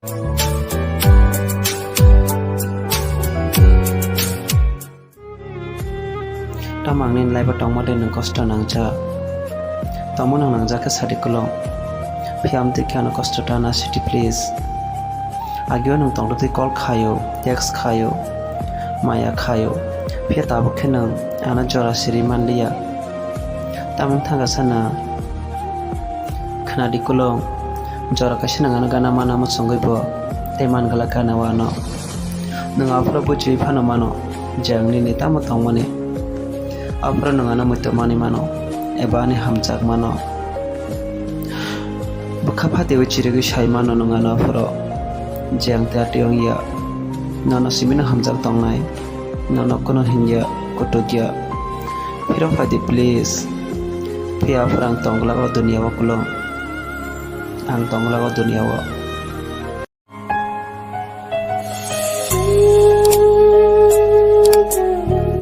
Tamang nin lai ba tong ma den nang kosto nang ja tamo nang ja ka sadi kolong phiam te khan kosto ta na city please agyo nang tong ti call khayo text khayo maya khayo phia ta bu khenang ana jora siri man liya tamang thanga sana khana di kolong jora ka sinang ana gana mana mo songoi bo teman gala kana wa no nang afra bu chui phana mano jang ni ni tamo tong mane afra nang ana mo mani mano eba ni hamchak mano bakha phate we chire ge shai mano nang ana afra jang ta tiong ya nono simina hamjak tongnai nono kono hinja kotogya phiro phadi please phia frang tongla go dunia wa kulong ang tongla go dunia wa